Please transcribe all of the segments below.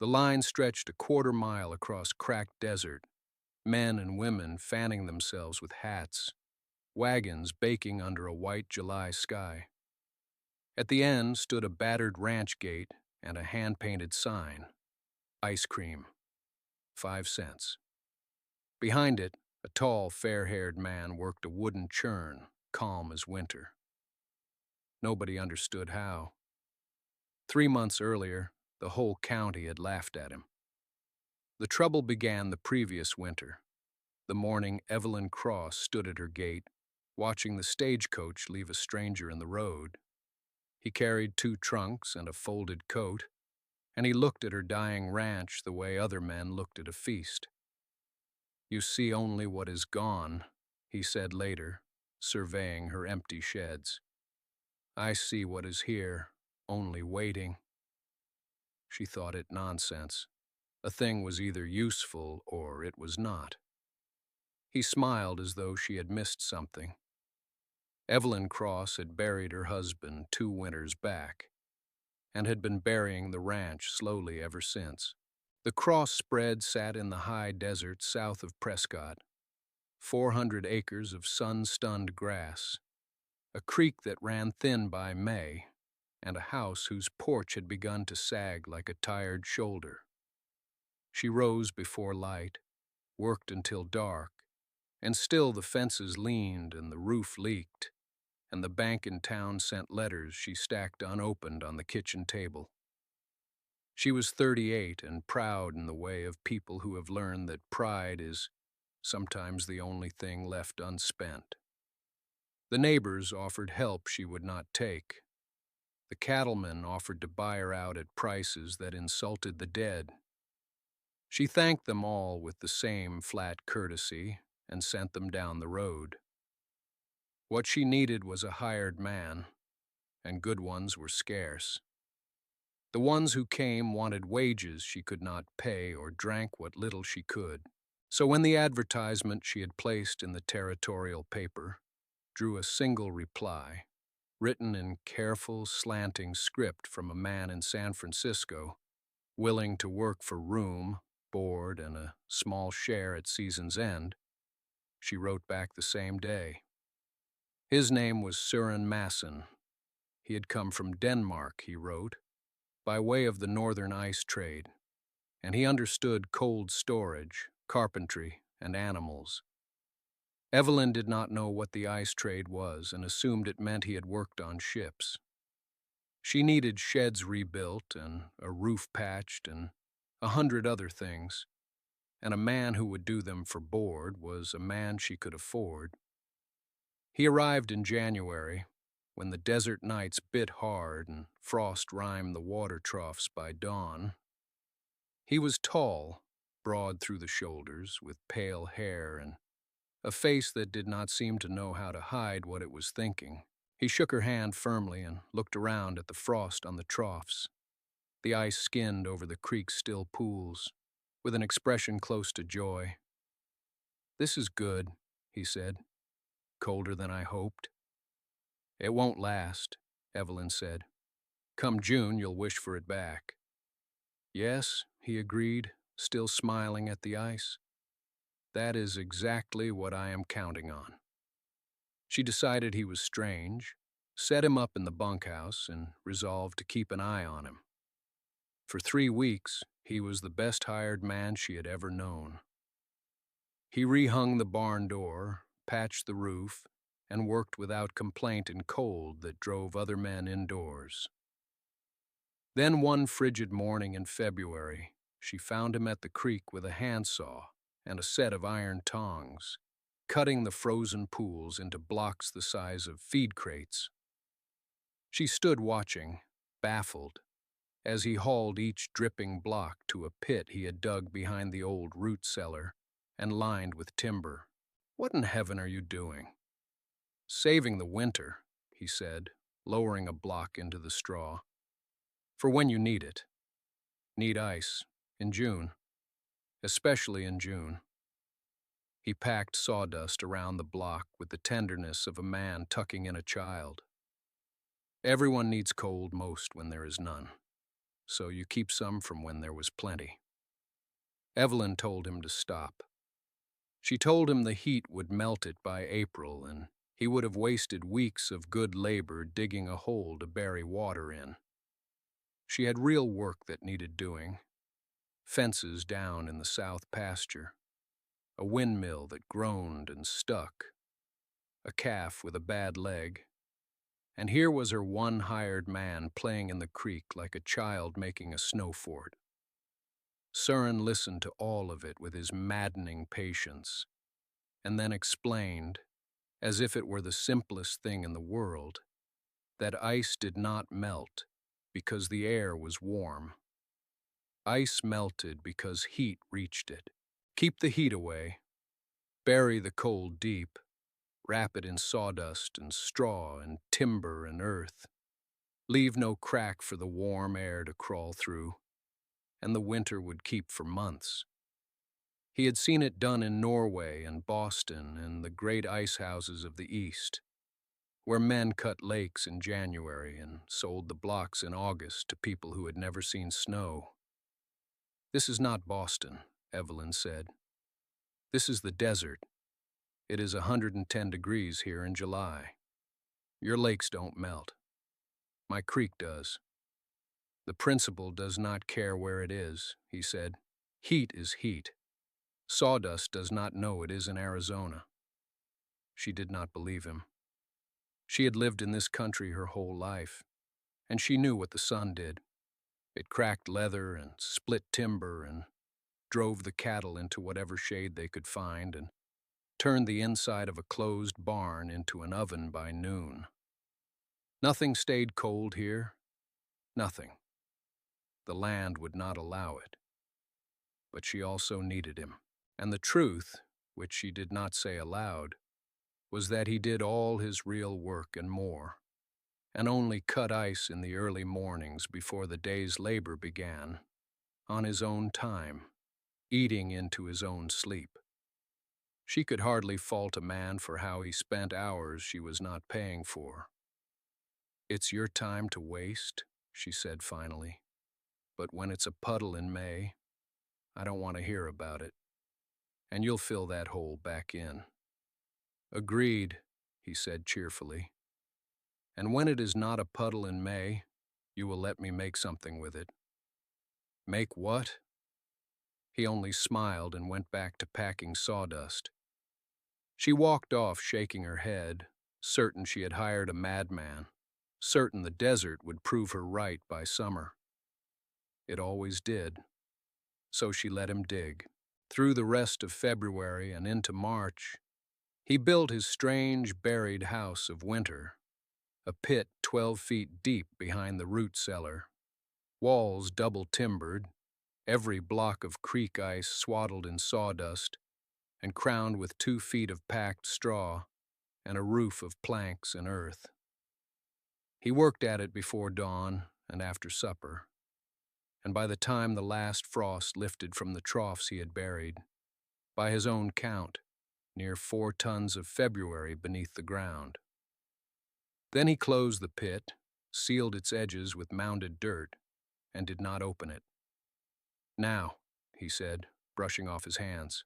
The line stretched a quarter-mile across cracked desert, men and women fanning themselves with hats, wagons baking under a white July sky. At the end stood a battered ranch gate and a hand-painted sign, "Ice cream, 5 cents." Behind it, a tall, fair-haired man worked a wooden churn, calm as winter. Nobody understood how. 3 months earlier, the whole county had laughed at him. The trouble began the previous winter, the morning Evelyn Cross stood at her gate, watching the stagecoach leave a stranger in the road. He carried 2 trunks and a folded coat, and he looked at her dying ranch the way other men looked at a feast. "You see only what is gone," he said later, surveying her empty sheds. "I see what is here, only waiting." She thought it nonsense. A thing was either useful or it was not. He smiled as though she had missed something. Evelyn Cross had buried her husband 2 winters back, and had been burying the ranch slowly ever since. The Cross spread sat in the high desert south of Prescott, 400 acres of sun-stunned grass, a creek that ran thin by May, and a house whose porch had begun to sag like a tired shoulder. She rose before light, worked until dark, and still the fences leaned and the roof leaked, and the bank in town sent letters she stacked unopened on the kitchen table. She was 38 and proud in the way of people who have learned that pride is sometimes the only thing left unspent. The neighbors offered help she would not take. The cattlemen offered to buy her out at prices that insulted the dead. She thanked them all with the same flat courtesy and sent them down the road. What she needed was a hired man, and good ones were scarce. The ones who came wanted wages she could not pay or drank what little she could. So when the advertisement she had placed in the territorial paper drew a single reply, written in careful, slanting script from a man in San Francisco, willing to work for room, board, and a small share at season's end, she wrote back the same day. His name was Søren Madsen. He had come from Denmark, he wrote, by way of the northern ice trade, and he understood cold storage, carpentry, and animals. Evelyn did not know what the ice trade was and assumed it meant he had worked on ships. She needed sheds rebuilt and a roof patched and 100 other things, and a man who would do them for board was a man she could afford. He arrived in January, when the desert nights bit hard and frost rimed the water troughs by dawn. He was tall, broad through the shoulders, with pale hair and a face that did not seem to know how to hide what it was thinking. He shook her hand firmly and looked around at the frost on the troughs. The ice skinned over the creek's still pools, with an expression close to joy. "This is good," he said. "Colder than I hoped." "It won't last," Evelyn said. "Come June, you'll wish for it back." "Yes," he agreed, still smiling at the ice. "That is exactly what I am counting on." She decided he was strange, set him up in the bunkhouse, and resolved to keep an eye on him. For 3 weeks, he was the best hired man she had ever known. He rehung the barn door, patched the roof, and worked without complaint in cold that drove other men indoors. Then one frigid morning in February, she found him at the creek with a handsaw and a set of iron tongs, cutting the frozen pools into blocks the size of feed crates. She stood watching, baffled, as he hauled each dripping block to a pit he had dug behind the old root cellar and lined with timber. "What in heaven are you doing?" "Saving the winter," he said, lowering a block into the straw. "For when you need it. Need ice. In June. Especially in June." He packed sawdust around the block with the tenderness of a man tucking in a child. "Everyone needs cold most when there is none. so you keep some from when there was plenty." Evelyn told him to stop. She told him the heat would melt it by April, and he would have wasted weeks of good labor digging a hole to bury water in. She had real work that needed doing. Fences down in the south pasture, a windmill that groaned and stuck, a calf with a bad leg, and here was her one hired man playing in the creek like a child making a snow fort. Søren listened to all of it with his maddening patience, and then explained, as if it were the simplest thing in the world, that ice did not melt because the air was warm. Ice melted because heat reached it. Keep the heat away. Bury the cold deep. Wrap it in sawdust and straw and timber and earth. Leave no crack for the warm air to crawl through, and the winter would keep for months. He had seen it done in Norway and Boston and the great ice houses of the East, where men cut lakes in January and sold the blocks in August to people who had never seen snow. "This is not Boston," Evelyn said. "This is the desert. It is 110 degrees here in July. Your lakes don't melt. My creek does. The principle does not care where it is," he said. "Heat is heat. Sawdust does not know it is in Arizona." She did not believe him. She had lived in this country her whole life, and she knew what the sun did. It cracked leather and split timber and drove the cattle into whatever shade they could find and turned the inside of a closed barn into an oven by noon. Nothing stayed cold here. Nothing. The land would not allow it. But she also needed him. And the truth, which she did not say aloud, was that he did all his real work and more, and only cut ice in the early mornings before the day's labor began, on his own time, eating into his own sleep. She could hardly fault a man for how he spent hours she was not paying for. "It's your time to waste," she said finally, "but when it's a puddle in May, I don't want to hear about it. And you'll fill that hole back in." "Agreed," he said cheerfully. "And when it is not a puddle in May, you will let me make something with it." "Make what?" He only smiled and went back to packing sawdust. She walked off shaking her head, certain she had hired a madman, certain the desert would prove her right by summer. It always did. So she let him dig. Through the rest of February and into March, he built his strange buried house of winter, a pit 12 feet deep behind the root cellar, walls double-timbered, every block of creek ice swaddled in sawdust, and crowned with 2 feet of packed straw and a roof of planks and earth. He worked at it before dawn and after supper, and by the time the last frost lifted from the troughs he had buried, by his own count, near 4 tons of February beneath the ground. Then he closed the pit, sealed its edges with mounded dirt, and did not open it. "Now," he said, brushing off his hands,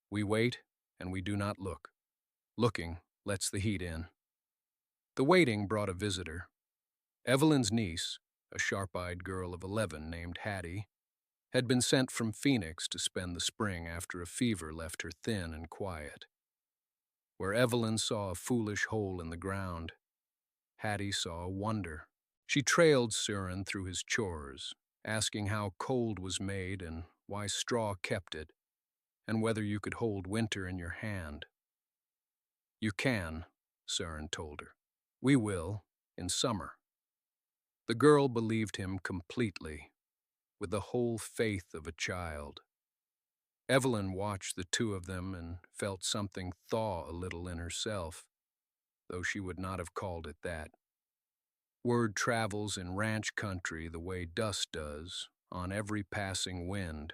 "we wait and we do not look. Looking lets the heat in." The waiting brought a visitor. Evelyn's niece, a sharp-eyed girl of 11 named Hattie, had been sent from Phoenix to spend the spring after a fever left her thin and quiet. Where Evelyn saw a foolish hole in the ground, Hattie saw a wonder. She trailed Søren through his chores, asking how cold was made and why straw kept it, and whether you could hold winter in your hand. "You can," Søren told her. "We will, in summer." The girl believed him completely, with the whole faith of a child. Evelyn watched the two of them and felt something thaw a little in herself, though she would not have called it that. Word travels in ranch country the way dust does, on every passing wind,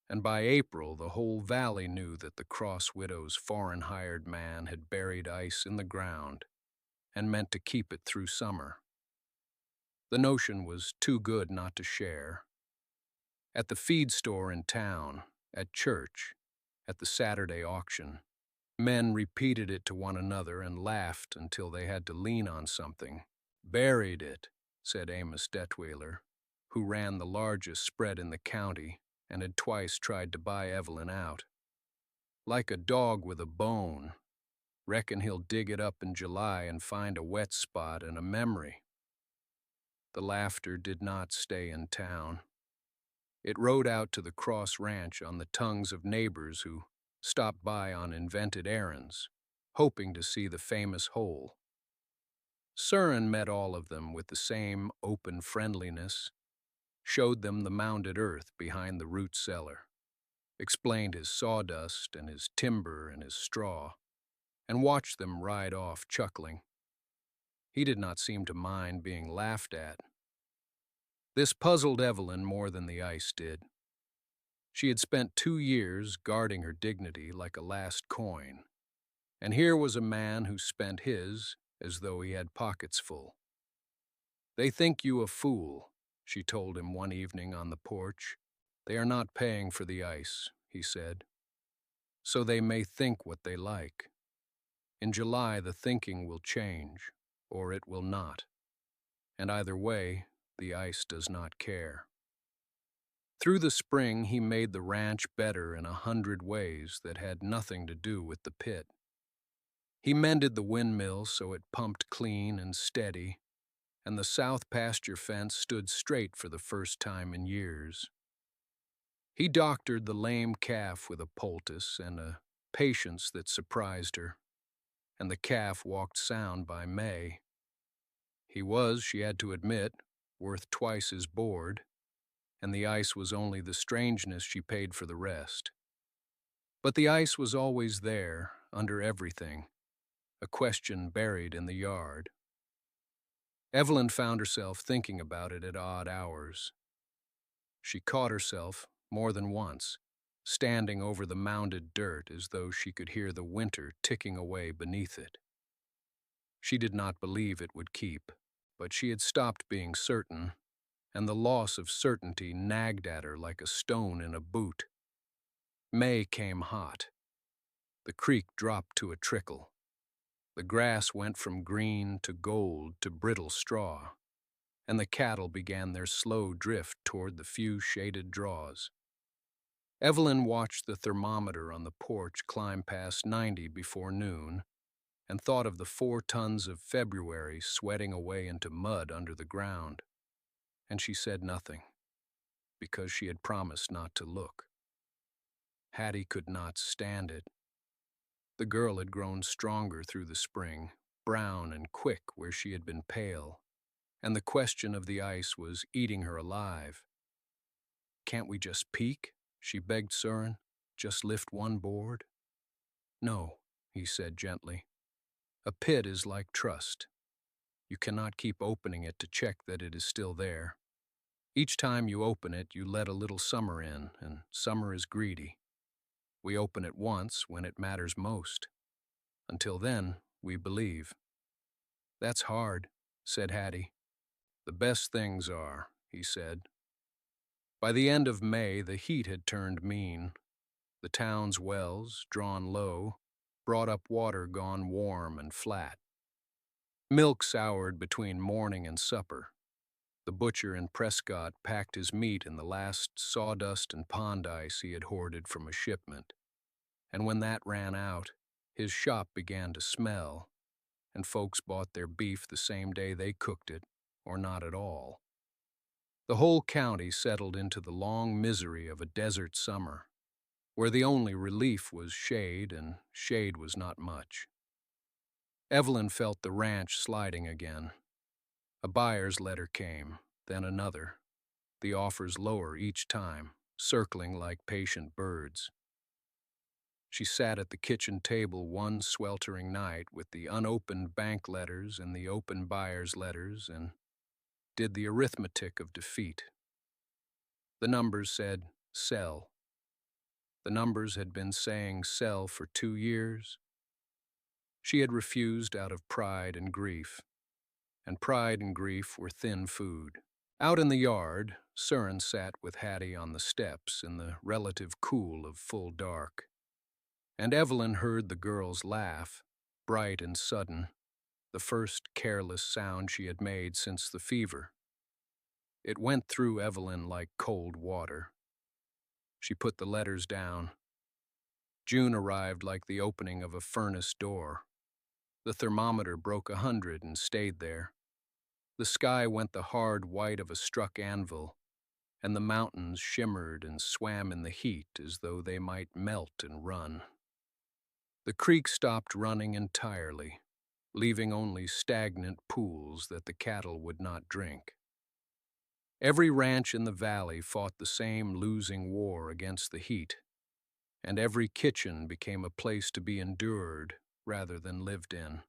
and by April the whole valley knew that the Cross Widow's foreign-hired man had buried ice in the ground and meant to keep it through summer. The notion was too good not to share. At the feed store in town, at church, at the Saturday auction, men repeated it to one another and laughed until they had to lean on something. "Buried it," said Amos Detweiler, who ran the largest spread in the county and had twice tried to buy Evelyn out. "Like a dog with a bone. Reckon he'll dig it up in July and find a wet spot and a memory." The laughter did not stay in town. It rode out to the Cross Ranch on the tongues of neighbors who stopped by on invented errands, hoping to see the famous hole. Surin met all of them with the same open friendliness, showed them the mounded earth behind the root cellar, explained his sawdust and his timber and his straw, and watched them ride off chuckling. He did not seem to mind being laughed at. This puzzled Evelyn more than the ice did. She had spent 2 years guarding her dignity like a last coin, and here was a man who spent his as though he had pockets full. "They think you a fool," she told him one evening on the porch. "They are not paying for the ice," he said. "So they may think what they like. In July the thinking will change, or it will not. And either way, the ice does not care." Through the spring he made the ranch better in 100 ways that had nothing to do with the pit. He mended the windmill so it pumped clean and steady, and the south pasture fence stood straight for the first time in years. He doctored the lame calf with a poultice and a patience that surprised her, and the calf walked sound by May. He was, she had to admit, worth twice his board, and the ice was only the strangeness she paid for the rest. But the ice was always there, under everything, a question buried in the yard. Evelyn found herself thinking about it at odd hours. She caught herself, more than once, standing over the mounded dirt as though she could hear the winter ticking away beneath it. She did not believe it would keep, but she had stopped being certain, and the loss of certainty nagged at her like a stone in a boot. May came hot. The creek dropped to a trickle. The grass went from green to gold to brittle straw, and the cattle began their slow drift toward the few shaded draws. Evelyn watched the thermometer on the porch climb past 90 before noon and thought of the 4 tons of February sweating away into mud under the ground. And she said nothing, because she had promised not to look. Hattie could not stand it. The girl had grown stronger through the spring, brown and quick where she had been pale, and the question of the ice was eating her alive. "Can't we just peek?" she begged Surin. "Just lift one board?" "No," he said gently. "A pit is like trust. You cannot keep opening it to check that it is still there. Each time you open it, you let a little summer in, and summer is greedy. We open it once when it matters most. Until then, we believe." "That's hard," said Hattie. "The best things are," he said. By the end of May, the heat had turned mean. The town's wells, drawn low, brought up water gone warm and flat. Milk soured between morning and supper. The butcher in Prescott packed his meat in the last sawdust and pond ice he had hoarded from a shipment. And when that ran out, his shop began to smell, and folks bought their beef the same day they cooked it, or not at all. The whole county settled into the long misery of a desert summer, where the only relief was shade, and shade was not much. Evelyn felt the ranch sliding again. A buyer's letter came, then another, the offers lower each time, circling like patient birds. She sat at the kitchen table one sweltering night with the unopened bank letters and the open buyer's letters and did the arithmetic of defeat. The numbers said, sell. The numbers had been saying sell for 2 years. She had refused out of pride and grief, and pride and grief were thin food. Out in the yard, Søren sat with Hattie on the steps in the relative cool of full dark, and Evelyn heard the girls laugh, bright and sudden, the first careless sound she had made since the fever. It went through Evelyn like cold water. She put the letters down. June arrived like the opening of a furnace door. The thermometer broke 100 and stayed there. The sky went the hard white of a struck anvil, and the mountains shimmered and swam in the heat as though they might melt and run. The creek stopped running entirely, leaving only stagnant pools that the cattle would not drink. Every ranch in the valley fought the same losing war against the heat, and every kitchen became a place to be endured rather than lived in.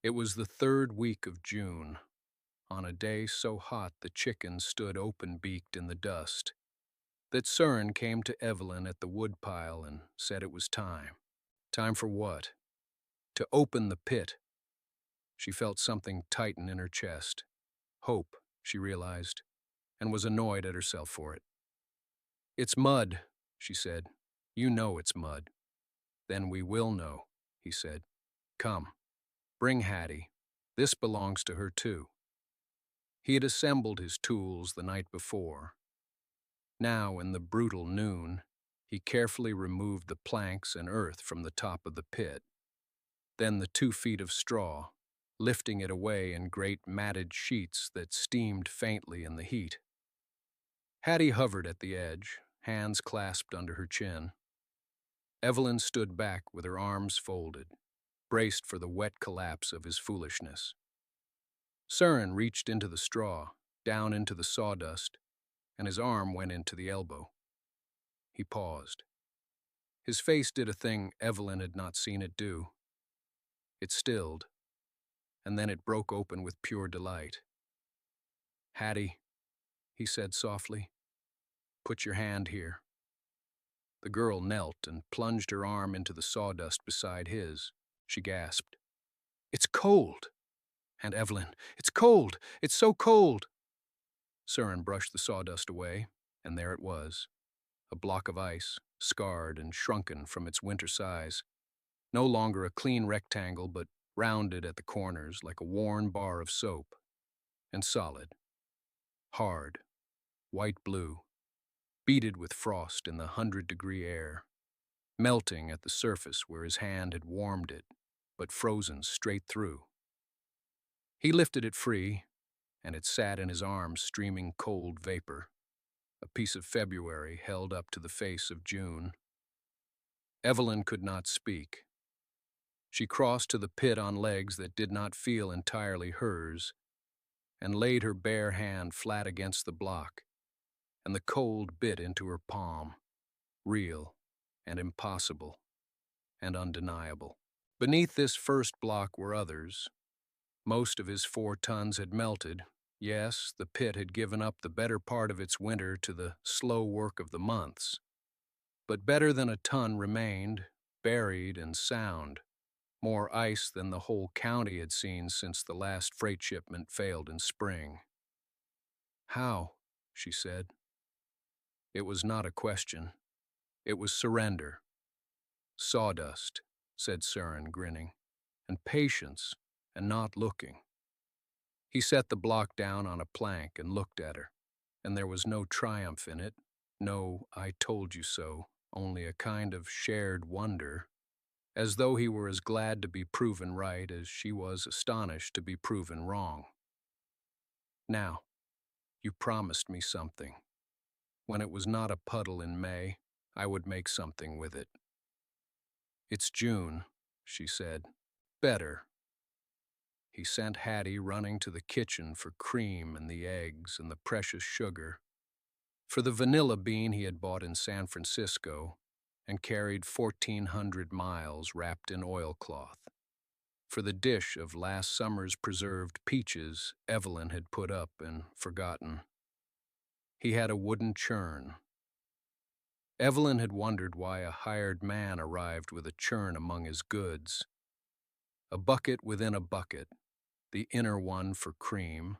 It was the 3rd week of June, on a day so hot the chickens stood open-beaked in the dust, that Søren came to Evelyn at the woodpile and said it was time. Time for what? To open the pit. She felt something tighten in her chest. Hope, she realized, and was annoyed at herself for it. "It's mud," she said. "You know it's mud." "Then we will know," he said. "Come, bring Hattie. This belongs to her too." He had assembled his tools the night before. Now, in the brutal noon, he carefully removed the planks and earth from the top of the pit, then the 2 feet of straw, lifting it away in great matted sheets that steamed faintly in the heat. Hattie hovered at the edge, hands clasped under her chin. Evelyn stood back with her arms folded, braced for the wet collapse of his foolishness. Søren reached into the straw, down into the sawdust, and his arm went into the elbow. He paused. His face did a thing Evelyn had not seen it do. It stilled, and then it broke open with pure delight. "Hattie," he said softly, "put your hand here." The girl knelt and plunged her arm into the sawdust beside his. She gasped, "It's cold!" And Evelyn, "It's cold! It's so cold!" Søren brushed the sawdust away, and there it was, a block of ice, scarred and shrunken from its winter size, no longer a clean rectangle, but rounded at the corners like a worn bar of soap, and solid, hard, white-blue, beaded with frost in the 100-degree air, melting at the surface where his hand had warmed it, but frozen straight through. He lifted it free, and it sat in his arms streaming cold vapor, a piece of February held up to the face of June. Evelyn could not speak. She crossed to the pit on legs that did not feel entirely hers, and laid her bare hand flat against the block, and the cold bit into her palm, real and impossible and undeniable. Beneath this first block were others. Most of his 4 tons had melted. Yes, the pit had given up the better part of its winter to the slow work of the months. But better than a ton remained, buried and sound, more ice than the whole county had seen since the last freight shipment failed in spring. "How?" she said. It was not a question. It was surrender. "Sawdust," said Søren, grinning, "and patience, and not looking." He set the block down on a plank and looked at her, and there was no triumph in it, no "I told you so," only a kind of shared wonder, as though he were as glad to be proven right as she was astonished to be proven wrong. "Now, you promised me something. When it was not a puddle in May, I would make something with it." "It's June," she said. "Better." He sent Hattie running to the kitchen for cream and the eggs and the precious sugar, for the vanilla bean he had bought in San Francisco and carried 1,400 miles wrapped in oilcloth, for the dish of last summer's preserved peaches Evelyn had put up and forgotten. He had a wooden churn. Evelyn had wondered why a hired man arrived with a churn among his goods. A bucket within a bucket, the inner one for cream,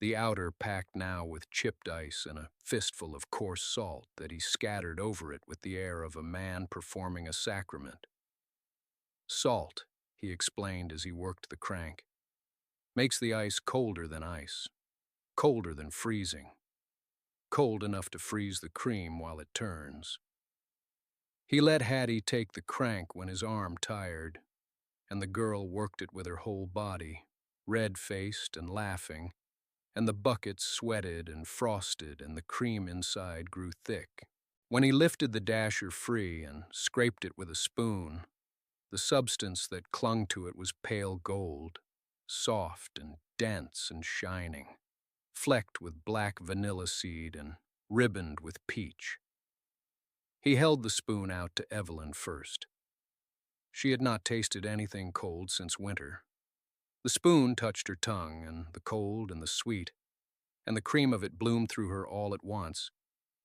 the outer packed now with chipped ice and a fistful of coarse salt that he scattered over it with the air of a man performing a sacrament. Salt, he explained as he worked the crank, makes the ice colder than ice, colder than freezing, cold enough to freeze the cream while it turns. He let Hattie take the crank when his arm tired, and the girl worked it with her whole body, red-faced and laughing, and the bucket sweated and frosted and the cream inside grew thick. When he lifted the dasher free and scraped it with a spoon, the substance that clung to it was pale gold, soft and dense and shining, flecked with black vanilla seed and ribboned with peach. He held the spoon out to Evelyn first. She had not tasted anything cold since winter. The spoon touched her tongue, and the cold and the sweet, and the cream of it bloomed through her all at once,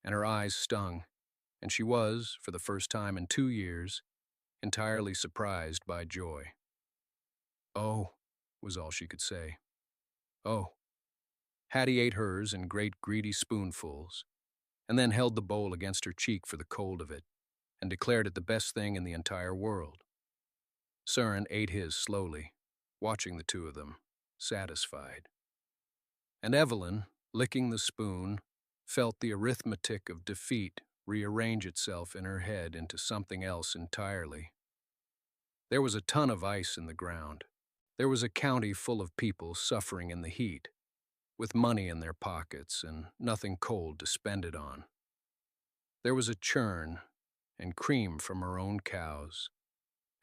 and her eyes stung, and she was, for the first time in 2 years, entirely surprised by joy. "Oh," was all she could say. "Oh." Hattie ate hers in great greedy spoonfuls, and then held the bowl against her cheek for the cold of it, and declared it the best thing in the entire world. Søren ate his slowly, watching the two of them, satisfied. And Evelyn, licking the spoon, felt the arithmetic of defeat rearrange itself in her head into something else entirely. There was a ton of ice in the ground. There was a county full of people suffering in the heat, with money in their pockets and nothing cold to spend it on. There was a churn and cream from her own cows,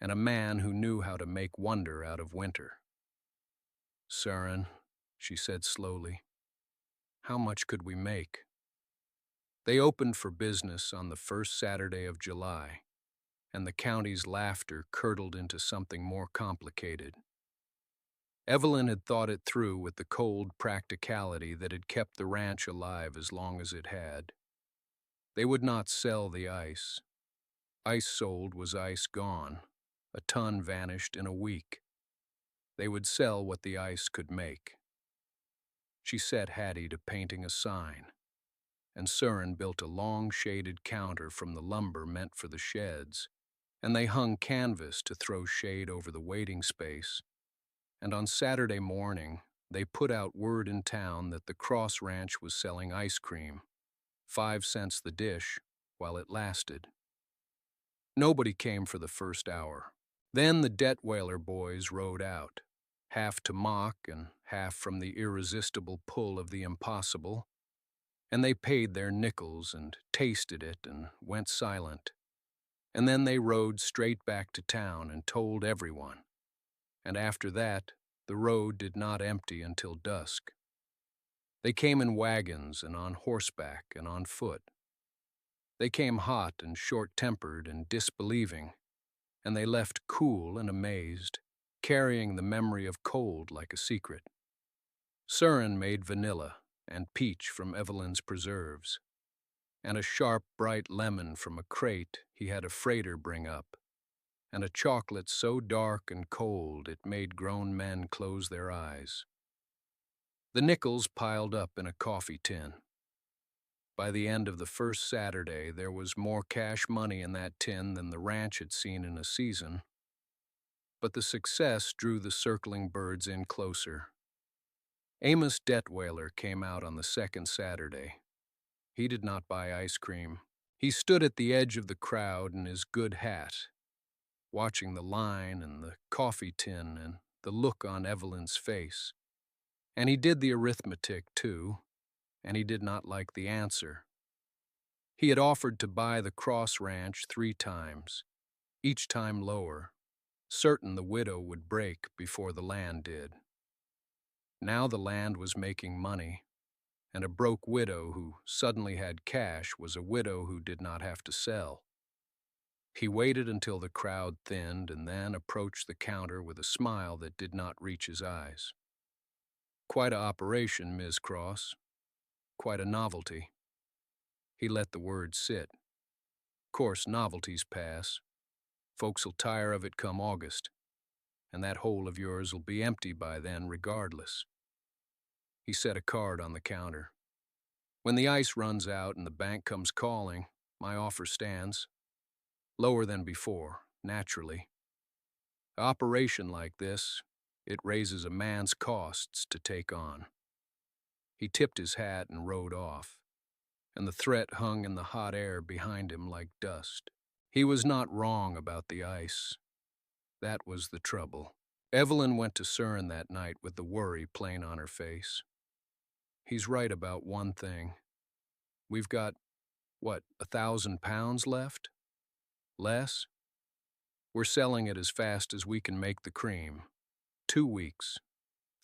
and a man who knew how to make wonder out of winter. "Søren," she said slowly, "how much could we make?" They opened for business on the first Saturday of July, and the county's laughter curdled into something more complicated. Evelyn had thought it through with the cold practicality that had kept the ranch alive as long as it had. They would not sell the ice. Ice sold was ice gone. A ton vanished in a week. They would sell what the ice could make. She set Hattie to painting a sign, and Søren built a long shaded counter from the lumber meant for the sheds, and they hung canvas to throw shade over the waiting space, and on Saturday morning they put out word in town that the Cross Ranch was selling ice cream, 5 cents the dish, while it lasted. Nobody came for the first hour. Then the Detweiler boys rode out, half to mock and half from the irresistible pull of the impossible, and they paid their nickels and tasted it and went silent. And then they rode straight back to town and told everyone. And after that, the road did not empty until dusk. They came in wagons and on horseback and on foot. They came hot and short-tempered and disbelieving, and they left cool and amazed, carrying the memory of cold like a secret. Søren made vanilla and peach from Evelyn's preserves, and a sharp, bright lemon from a crate he had a freighter bring up, and a chocolate so dark and cold it made grown men close their eyes. The nickels piled up in a coffee tin. By the end of the first Saturday, there was more cash money in that tin than the ranch had seen in a season. But the success drew the circling birds in closer. Amos Detweiler came out on the second Saturday. He did not buy ice cream. He stood at the edge of the crowd in his good hat, watching the line and the coffee tin and the look on Evelyn's face. And he did the arithmetic, too, and he did not like the answer. He had offered to buy the Cross Ranch 3 times, each time lower, certain the widow would break before the land did. Now the land was making money, and a broke widow who suddenly had cash was a widow who did not have to sell. He waited until the crowd thinned and then approached the counter with a smile that did not reach his eyes. "Quite a operation, Ms. Cross. Quite a novelty." He let the words sit. "Course, novelties pass. Folks'll tire of it come August. and that hole of yours will be empty by then regardless. He set a card on the counter. When the ice runs out and the bank comes calling, my offer stands. Lower than before, naturally. An operation like this, it raises a man's costs to take on. He tipped his hat and rode off, and the threat hung in the hot air behind him like dust. He was not wrong about the ice. That was the trouble. Evelyn went to Søren that night with the worry plain on her face. He's right about one thing. We've got, what, 1,000 pounds left? Less? We're selling it as fast as we can make the cream. 2 weeks.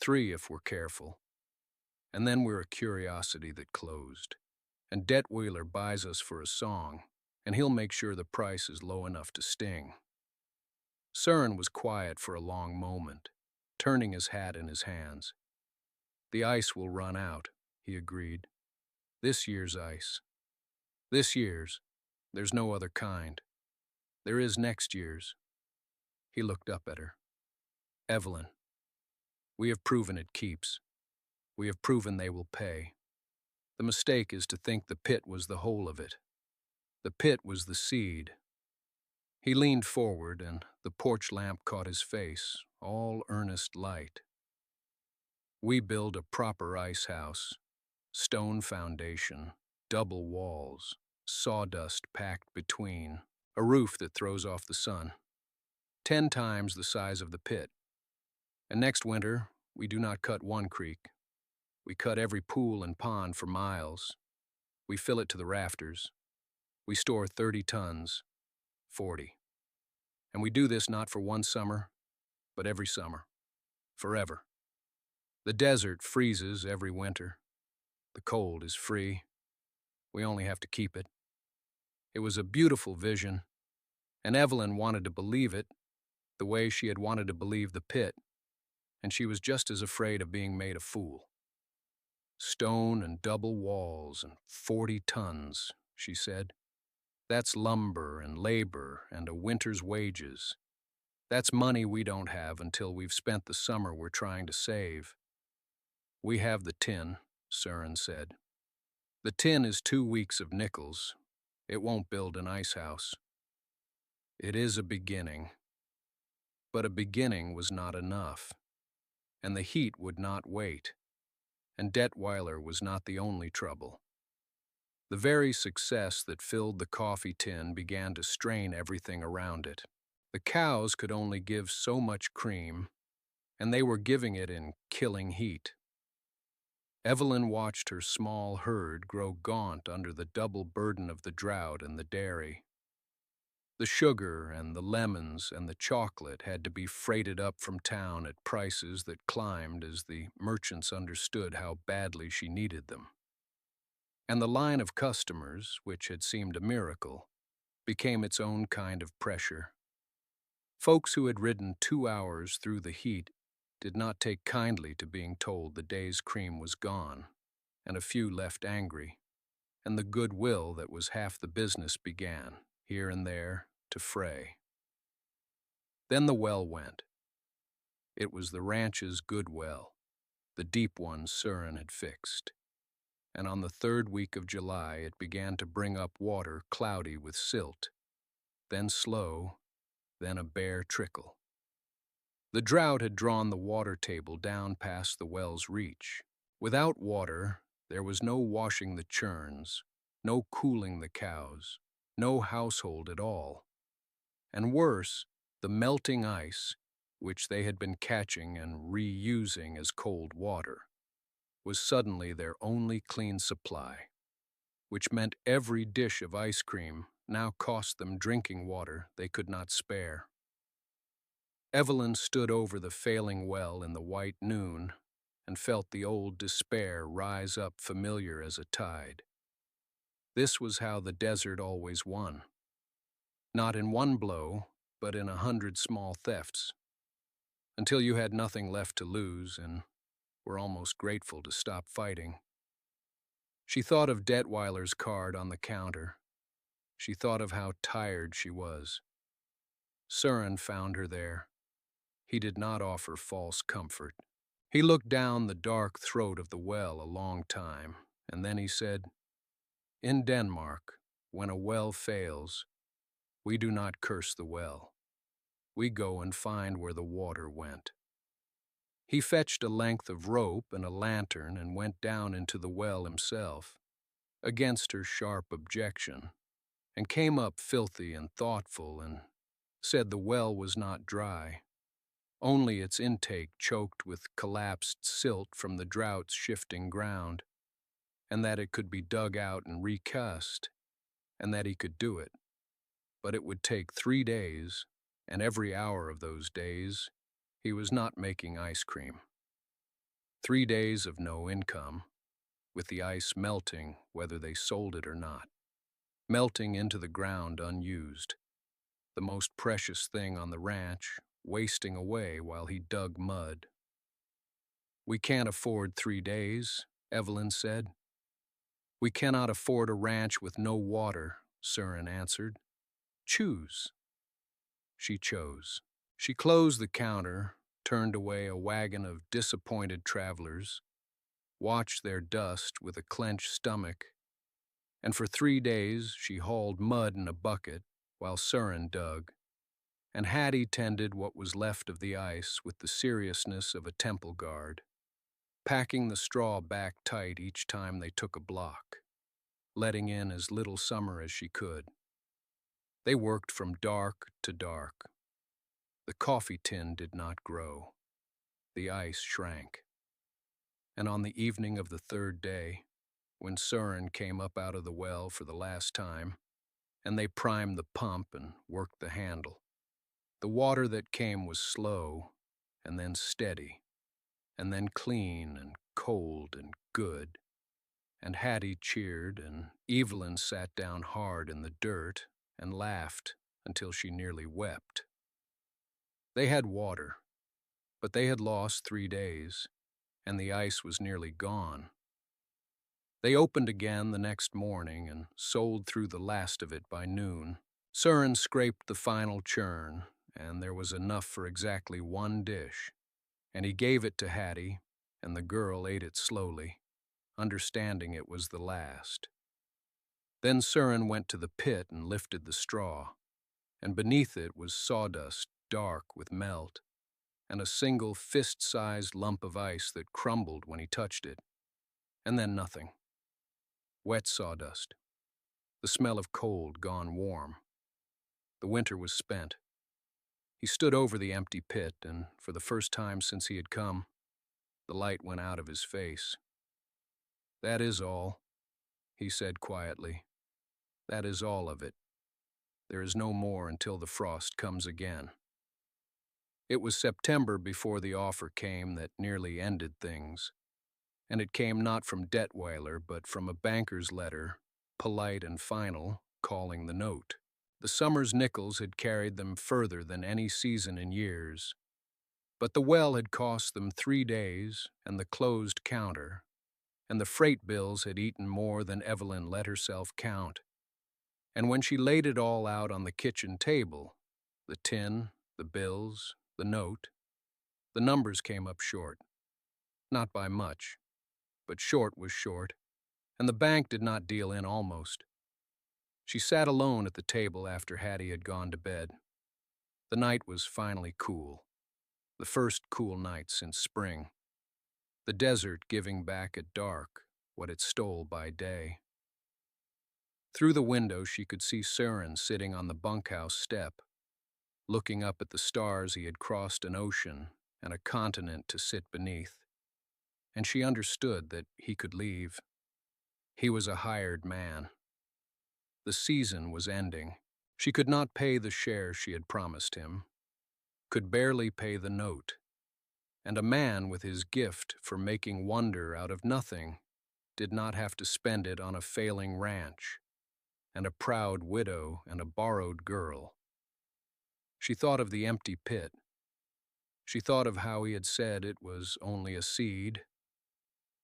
3 if we're careful. And then we're a curiosity that closed. And Detweiler buys us for a song, and he'll make sure the price is low enough to sting. Søren was quiet for a long moment, turning his hat in his hands. The ice will run out, he agreed. This year's ice. This year's. There's no other kind. There is next year's. He looked up at her. Evelyn, we have proven it keeps. We have proven they will pay. The mistake is to think the pit was the whole of it. The pit was the seed. He leaned forward, and the porch lamp caught his face, all earnest light. We build a proper ice house, stone foundation, double walls, sawdust packed between, a roof that throws off the sun, 10 times the size of the pit. And next winter, we do not cut one creek. We cut every pool and pond for miles. We fill it to the rafters. We store 30 tons, 40. And we do this not for one summer, but every summer, forever. The desert freezes every winter. The cold is free. We only have to keep it. It was a beautiful vision, and Evelyn wanted to believe it the way she had wanted to believe the pit, and she was just as afraid of being made a fool. Stone and double walls and 40 tons, she said. That's lumber and labor and a winter's wages. That's money we don't have until we've spent the summer we're trying to save. We have the tin, Søren said. The tin is 2 weeks of nickels. It won't build an ice house. It is a beginning. But a beginning was not enough. And the heat would not wait. And Detweiler was not the only trouble. The very success that filled the coffee tin began to strain everything around it. The cows could only give so much cream, and they were giving it in killing heat. Evelyn watched her small herd grow gaunt under the double burden of the drought and the dairy. The sugar and the lemons and the chocolate had to be freighted up from town at prices that climbed as the merchants understood how badly she needed them. And the line of customers, which had seemed a miracle, became its own kind of pressure. Folks who had ridden 2 hours through the heat did not take kindly to being told the day's cream was gone, and a few left angry, and the goodwill that was half the business began, here and there, to fray. Then the well went. It was the ranch's good well, the deep one Søren had fixed. And on the 3rd week of July it began to bring up water cloudy with silt, then slow, then a bare trickle. The drought had drawn the water table down past the well's reach. Without water, there was no washing the churns, no cooling the cows, no household at all. And worse, the melting ice, which they had been catching and reusing as cold water, was suddenly their only clean supply, which meant every dish of ice cream now cost them drinking water they could not spare. Evelyn stood over the failing well in the white noon and felt the old despair rise up familiar as a tide. This was how the desert always won. Not in one blow, but in 100 small thefts, until you had nothing left to lose and were almost grateful to stop fighting. She thought of Detweiler's card on the counter. She thought of how tired she was. Søren found her there. He did not offer false comfort. He looked down the dark throat of the well a long time, and then he said, "In Denmark, when a well fails, we do not curse the well. We go and find where the water went." He fetched a length of rope and a lantern and went down into the well himself, against her sharp objection, and came up filthy and thoughtful and said the well was not dry, only its intake choked with collapsed silt from the drought's shifting ground, and that it could be dug out and recussed, and that he could do it. But it would take 3 days, and every hour of those days he was not making ice cream. 3 days of no income, with the ice melting whether they sold it or not, melting into the ground unused, the most precious thing on the ranch, wasting away while he dug mud. "We can't afford 3 days," Evelyn said. "We cannot afford a ranch with no water," Søren answered. "Choose." She chose. She closed the counter, turned away a wagon of disappointed travelers, watched their dust with a clenched stomach, and for 3 days she hauled mud in a bucket while Søren dug, and Hattie tended what was left of the ice with the seriousness of a temple guard, packing the straw back tight each time they took a block, letting in as little summer as she could. They worked from dark to dark. The coffee tin did not grow. The ice shrank. And on the evening of the 3rd day, when Søren came up out of the well for the last time, and they primed the pump and worked the handle, the water that came was slow, and then steady, and then clean and cold and good, and Hattie cheered, and Evelyn sat down hard in the dirt and laughed until she nearly wept. They had water, but they had lost 3 days, and the ice was nearly gone. They opened again the next morning and sold through the last of it by noon. Søren scraped the final churn, and there was enough for exactly 1 dish, and he gave it to Hattie, and the girl ate it slowly, understanding it was the last. Then Søren went to the pit and lifted the straw, and beneath it was sawdust dark with melt, and a single fist-sized lump of ice that crumbled when he touched it, and then nothing. Wet sawdust, the smell of cold gone warm. The winter was spent. He stood over the empty pit, and for the first time since he had come, the light went out of his face. "That is all," he said quietly. "That is all of it. There is no more until the frost comes again." It was September before the offer came that nearly ended things, and it came not from Detweiler but from a banker's letter, polite and final, calling the note. The summer's nickels had carried them further than any season in years, but the well had cost them 3 days and the closed counter, and the freight bills had eaten more than Evelyn let herself count. And when she laid it all out on the kitchen table, the tin, the bills, the note, the numbers came up short. Not by much, but short was short, and the bank did not deal in almost. She sat alone at the table after Hattie had gone to bed. The night was finally cool, the first cool night since spring, the desert giving back at dark what it stole by day. Through the window she could see Søren sitting on the bunkhouse step, looking up at the stars he had crossed an ocean and a continent to sit beneath, and she understood that he could leave. He was a hired man. The season was ending. She could not pay the share she had promised him, could barely pay the note, and a man with his gift for making wonder out of nothing did not have to spend it on a failing ranch, and a proud widow and a borrowed girl. She thought of the empty pit. She thought of how he had said it was only a seed.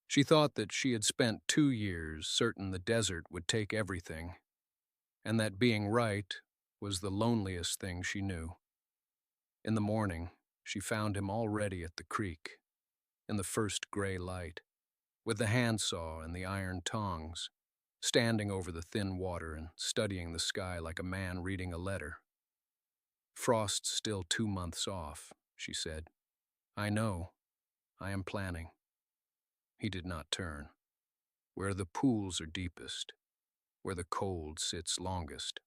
She thought that she had spent 2 years certain the desert would take everything, and that being right was the loneliest thing she knew. In the morning, she found him already at the creek, in the first gray light, with the handsaw and the iron tongs, standing over the thin water and studying the sky like a man reading a letter. "Frost's still 2 months off," she said. "I know. I am planning." He did not turn. "Where the pools are deepest, where the cold sits longest.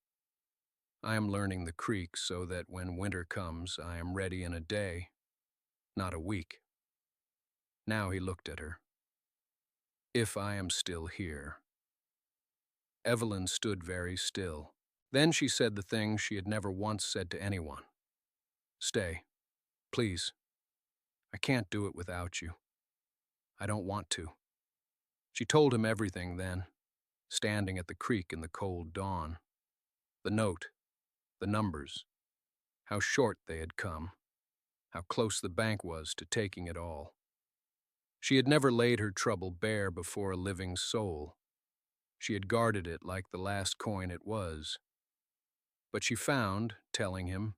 I am learning the creek so that when winter comes, I am ready in a day, not a week." Now he looked at her. "If I am still here." Evelyn stood very still. Then she said the thing she had never once said to anyone. "Stay, please. I can't do it without you. I don't want to." She told him everything then, standing at the creek in the cold dawn. The note, the numbers, how short they had come, how close the bank was to taking it all. She had never laid her trouble bare before a living soul. She had guarded it like the last coin it was. But she found, telling him,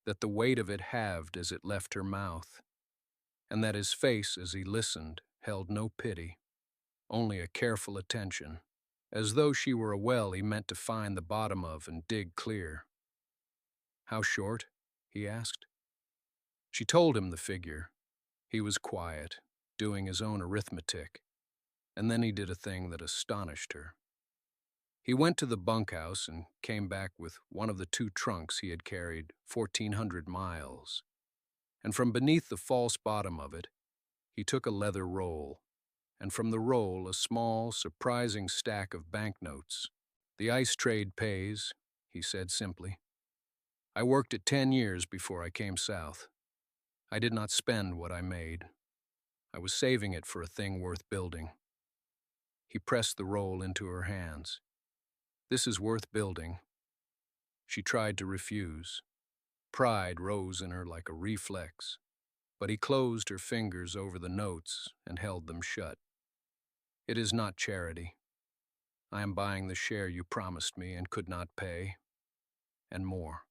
that the weight of it halved as it left her mouth, and that his face as he listened held no pity, only a careful attention, as though she were a well he meant to find the bottom of and dig clear. "How short?" he asked. She told him the figure. He was quiet, doing his own arithmetic, and then he did a thing that astonished her. He went to the bunkhouse and came back with one of the 2 trunks he had carried 1,400 miles, and from beneath the false bottom of it, he took a leather roll, and from the roll a small, surprising stack of banknotes. "The ice trade pays," he said simply. "I worked it 10 years before I came south. I did not spend what I made. I was saving it for a thing worth building." He pressed the roll into her hands. "This is worth building." She tried to refuse. Pride rose in her like a reflex, but he closed her fingers over the notes and held them shut. "It is not charity. I am buying the share you promised me and could not pay, and more.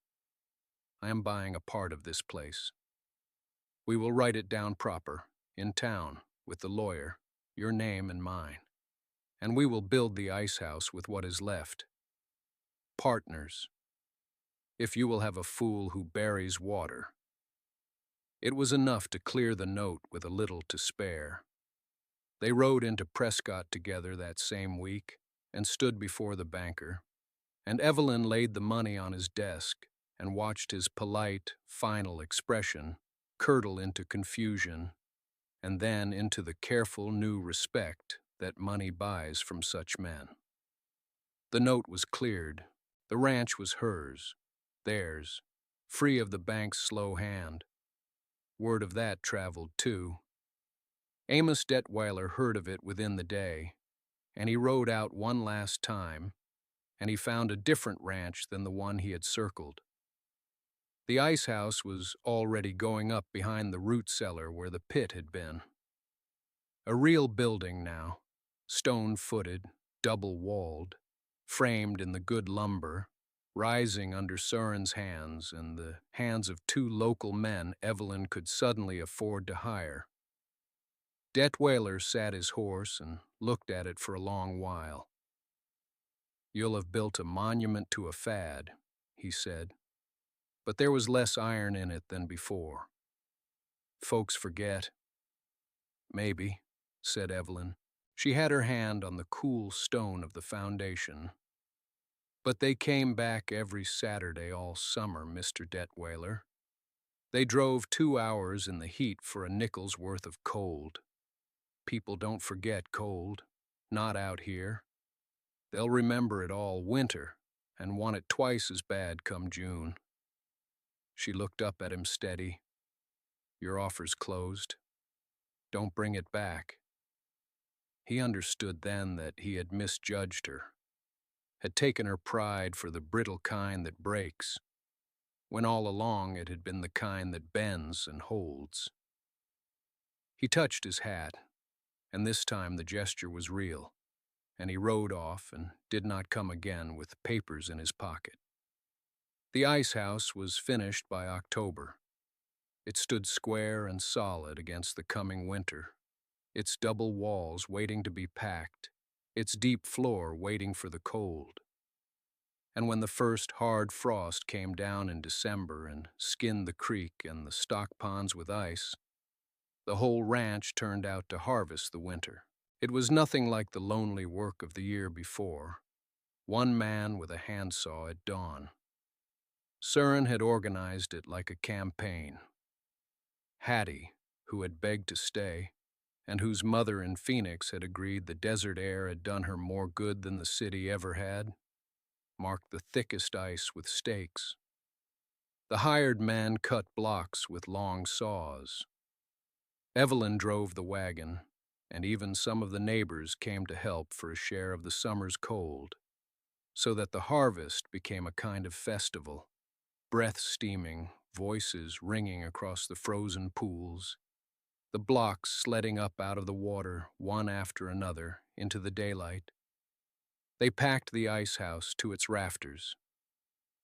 I am buying a part of this place. We will write it down proper, in town, with the lawyer, your name and mine, and we will build the ice house with what is left. Partners. If you will have a fool who buries water." It was enough to clear the note with a little to spare. They rode into Prescott together that same week and stood before the banker, and Evelyn laid the money on his desk and watched his polite, final expression curdle into confusion and then into the careful new respect that money buys from such men. The note was cleared. The ranch was hers, theirs, free of the bank's slow hand. Word of that traveled too. Amos Detweiler heard of it within the day, and he rode out one last time, and he found a different ranch than the one he had circled. The ice house was already going up behind the root cellar where the pit had been. A real building now, stone-footed, double-walled, framed in the good lumber, rising under Søren's hands and the hands of 2 local men Evelyn could suddenly afford to hire. Detweiler sat his horse and looked at it for a long while. "You'll have built a monument to a fad," he said, "but there was less iron in it than before. Folks forget." "Maybe," said Evelyn. She had her hand on the cool stone of the foundation. "But they came back every Saturday all summer, Mr. Detweiler. They drove 2 hours in the heat for a nickel's worth of cold. People don't forget cold, not out here. They'll remember it all winter and want it twice as bad come June." She looked up at him steady. "Your offer's closed. Don't bring it back." He understood then that he had misjudged her, had taken her pride for the brittle kind that breaks, when all along it had been the kind that bends and holds. He touched his hat, and this time the gesture was real, and he rode off and did not come again with papers in his pocket. The ice house was finished by October. It stood square and solid against the coming winter, its double walls waiting to be packed, its deep floor waiting for the cold. And when the first hard frost came down in December and skinned the creek and the stock ponds with ice, the whole ranch turned out to harvest the winter. It was nothing like the lonely work of the year before. One man with a handsaw at dawn. Søren had organized it like a campaign. Hattie, who had begged to stay, and whose mother in Phoenix had agreed the desert air had done her more good than the city ever had, marked the thickest ice with stakes. The hired man cut blocks with long saws. Evelyn drove the wagon, and even some of the neighbors came to help for a share of the summer's cold, so that the harvest became a kind of festival, breath steaming, voices ringing across the frozen pools, the blocks sledding up out of the water, one after another, into the daylight. They packed the ice house to its rafters.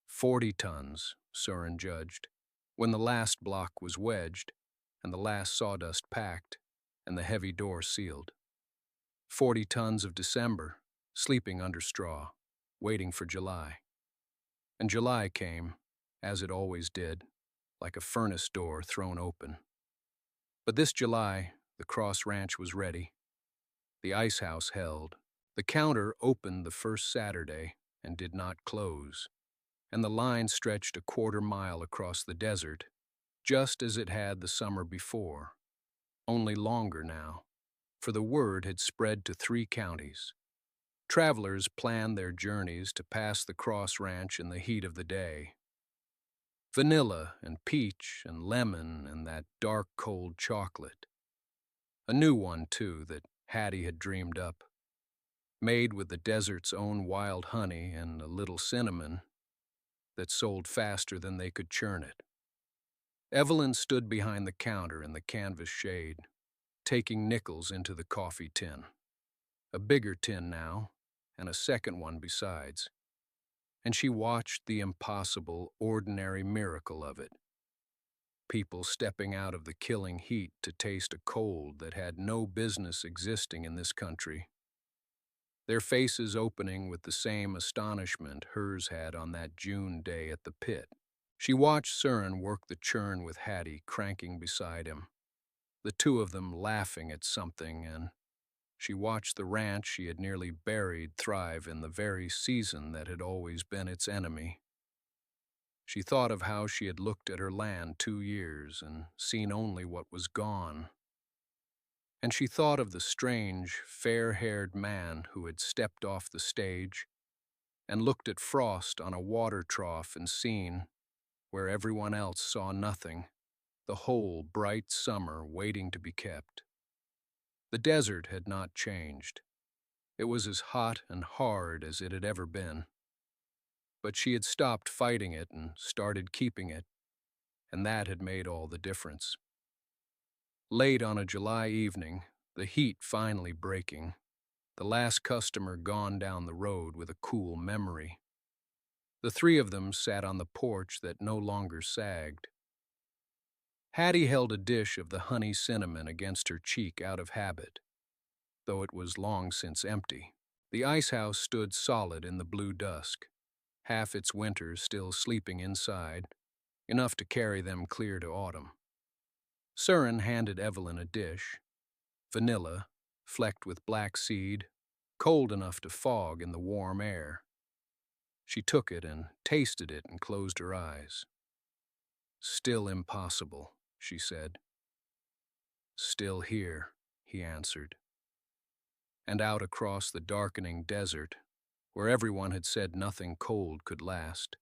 40 tons, Søren judged, when the last block was wedged and the last sawdust packed and the heavy door sealed. 40 tons of December, sleeping under straw, waiting for July. And July came, as it always did, like a furnace door thrown open. But this July, the Cross Ranch was ready. The ice house held. The counter opened the first Saturday and did not close, and the line stretched a quarter-mile across the desert, just as it had the summer before, only longer now, for the word had spread to 3 counties. Travelers planned their journeys to pass the Cross Ranch in the heat of the day. Vanilla and peach and lemon and that dark cold chocolate. A new one, too, that Hattie had dreamed up, made with the desert's own wild honey and a little cinnamon, that sold faster than they could churn it. Evelyn stood behind the counter in the canvas shade, taking nickels into the coffee tin. A bigger tin now, and a second one besides. And she watched the impossible, ordinary miracle of it. People stepping out of the killing heat to taste a cold that had no business existing in this country. Their faces opening with the same astonishment hers had on that June day at the pit. She watched Søren work the churn with Hattie cranking beside him, the two of them laughing at something, and she watched the ranch she had nearly buried thrive in the very season that had always been its enemy. She thought of how she had looked at her land 2 years and seen only what was gone. And she thought of the strange, fair-haired man who had stepped off the stage and looked at frost on a water trough and seen, where everyone else saw nothing, the whole bright summer waiting to be kept. The desert had not changed. It was as hot and hard as it had ever been. But she had stopped fighting it and started keeping it, and that had made all the difference. Late on a July evening, the heat finally breaking, the last customer gone down the road with a cool memory. The 3 of them sat on the porch that no longer sagged. Hattie held a dish of the honey cinnamon against her cheek out of habit, though it was long since empty. The ice house stood solid in the blue dusk, half its winters still sleeping inside, enough to carry them clear to autumn. Søren handed Evelyn a dish, vanilla, flecked with black seed, cold enough to fog in the warm air. She took it and tasted it and closed her eyes. "Still impossible," she said. "Still here," he answered. And out across the darkening desert, where everyone had said nothing cold could last,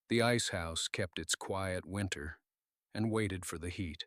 the ice house kept its quiet winter and waited for the heat.